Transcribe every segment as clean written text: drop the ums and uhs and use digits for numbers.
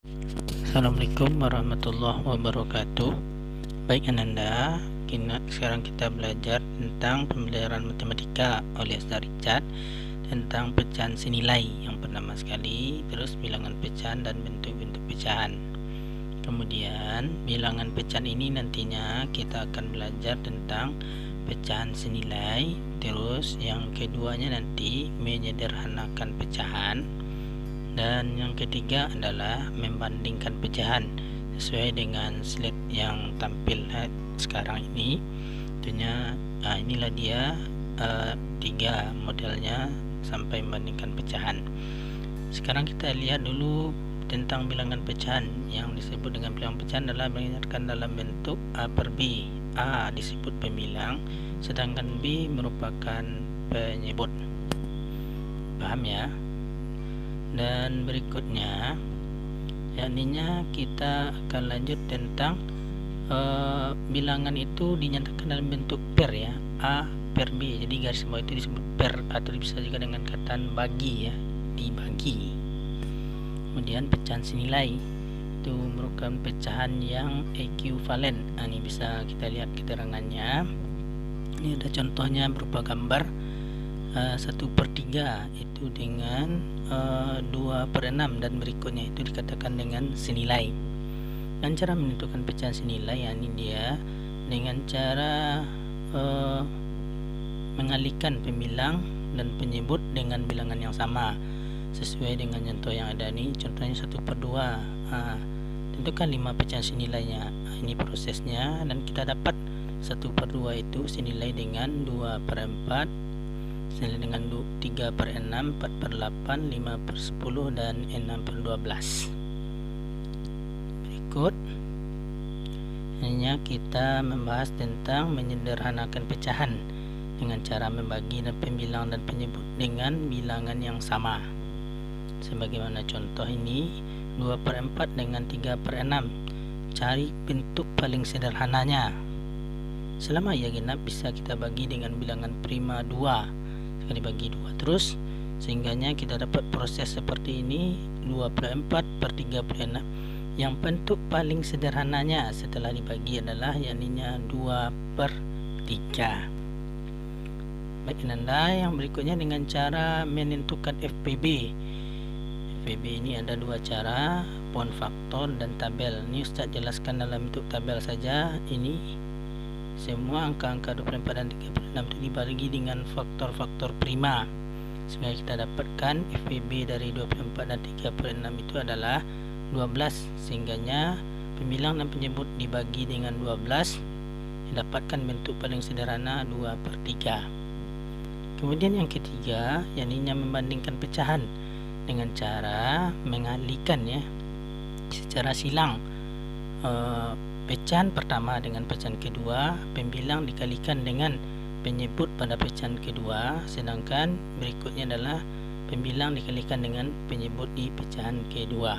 Assalamualaikum warahmatullahi wabarakatuh. Baik Ananda, sekarang kita belajar tentang pembelajaran matematika oleh Ustaz Richard tentang pecahan senilai yang pertama sekali, terus bilangan pecahan dan bentuk-bentuk pecahan. Kemudian bilangan pecahan ini nantinya kita akan belajar tentang pecahan senilai, terus yang keduanya nanti menyederhanakan pecahan. Dan yang ketiga adalah membandingkan pecahan sesuai dengan slide yang tampil sekarang ini. Tentunya inilah dia 3 modelnya sampai membandingkan pecahan. Sekarang kita lihat dulu tentang bilangan pecahan. Yang disebut dengan bilangan pecahan adalah mengingatkan dalam bentuk A per B. A disebut pembilang, sedangkan B merupakan penyebut. Paham ya? Dan berikutnya yakninya kita akan lanjut tentang bilangan itu dinyatakan dalam bentuk per ya, A per B. Jadi garis bawah itu disebut per atau bisa juga dengan kata bagi ya, dibagi. Kemudian pecahan senilai itu merupakan pecahan yang ekuivalen. Ini bisa kita lihat keterangannya. Ini ada contohnya berupa gambar 1/3 itu dengan 2/6 dan berikutnya itu dikatakan dengan senilai. Dan cara menentukan pecahan senilai yakni dia dengan cara mengalihkan pembilang dan penyebut dengan bilangan yang sama sesuai dengan contoh yang ada nih. Contohnya 1/2. Tentukan 5 pecahan senilainya. Ini prosesnya, dan kita dapat 1/2 itu senilai dengan 2/4, senilai dengan 3/6, 4/8, 5/10 dan 6/12. Berikut hanya kita membahas tentang menyederhanakan pecahan dengan cara membagi dan pembilang dan penyebut dengan bilangan yang sama. Sebagaimana contoh ini, 2/4 dengan 3/6. Cari bentuk paling sederhananya. Selama ia genap bisa kita bagi dengan bilangan prima 2. Dibagi 2 terus sehingganya kita dapat proses seperti ini, 2/4/3/6. Yang bentuk paling sederhananya setelah dibagi adalah yakninya 2/3. Baik Nanda, yang berikutnya dengan cara menentukan FPB. FPB ini ada 2 cara, poin faktor dan tabel. Ini Ustaz jelaskan dalam bentuk tabel saja. Ini semua angka-angka 24 dan 36 itu dibagi dengan faktor-faktor prima sehingga kita dapatkan FPB dari 24 dan 36 itu adalah 12, sehingganya pembilang dan penyebut dibagi dengan 12 didapatkan bentuk paling sederhana 2/3. Kemudian yang ketiga yakninya membandingkan pecahan dengan cara mengalihkan ya secara silang pecahan pertama dengan pecahan kedua, pembilang dikalikan dengan penyebut pada pecahan kedua, sedangkan berikutnya adalah pembilang dikalikan dengan penyebut di pecahan kedua.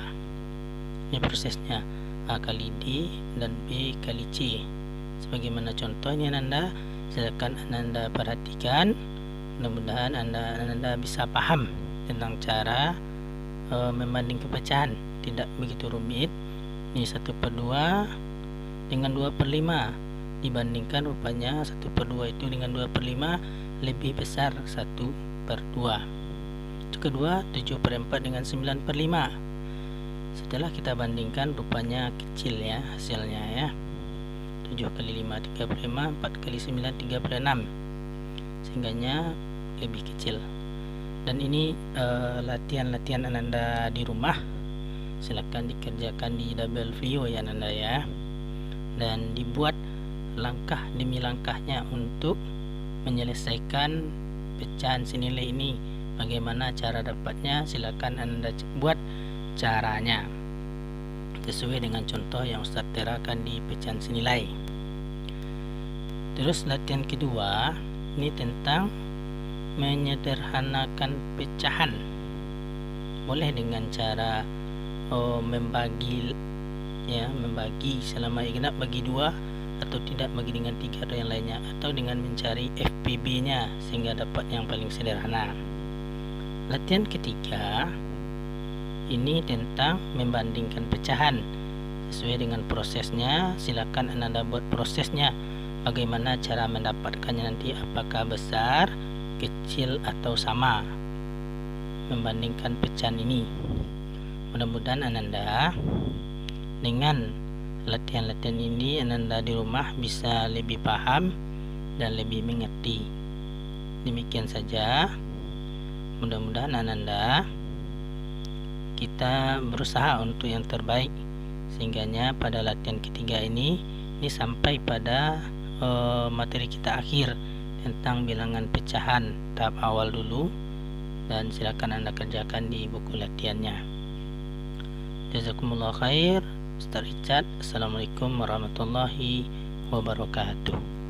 Ini prosesnya, A kali D dan B kali C. Sebagaimana contoh ini Ananda, silakan Ananda perhatikan. Mudah-mudahan Ananda bisa paham tentang cara membandingkan pecahan, tidak begitu rumit. Ini 1/2 dengan 2/5 dibandingkan rupanya 1/2 itu dengan 2/5 lebih besar 1/2. Itu kedua, 7/4 dengan 9/5. Setelah kita bandingkan rupanya kecil ya hasilnya ya. 7 kali 5 3/5, 4 kali 9 3/6, sehingganya lebih kecil. Dan ini latihan-latihan Ananda di rumah, silakan dikerjakan di double view ya Ananda ya, dan dibuat langkah demi langkahnya untuk menyelesaikan pecahan senilai ini. Bagaimana cara dapatnya, silakan Anda buat caranya sesuai dengan contoh yang Ustaz terangkan di pecahan senilai. Terus latihan kedua ini tentang menyederhanakan pecahan. Boleh dengan cara membagi selama genap bagi 2 atau tidak bagi dengan 3 atau yang lainnya, atau dengan mencari FPB nya sehingga dapat yang paling sederhana. Latihan ketiga ini tentang membandingkan pecahan. Sesuai dengan prosesnya, silakan Anda buat prosesnya. Bagaimana cara mendapatkannya nanti, apakah besar, kecil, atau sama. Membandingkan pecahan ini. Mudah-mudahan Anda dengan latihan-latihan ini Anda di rumah bisa lebih paham dan lebih mengerti. Demikian saja. Mudah-mudahan Anda kita berusaha untuk yang terbaik, sehingganya pada latihan ketiga ini sampai pada materi kita akhir tentang bilangan pecahan tahap awal dulu, dan silakan Anda kerjakan di buku latihannya. Jazakumullah khair. Ustaz Richard. Assalamualaikum warahmatullahi wabarakatuh.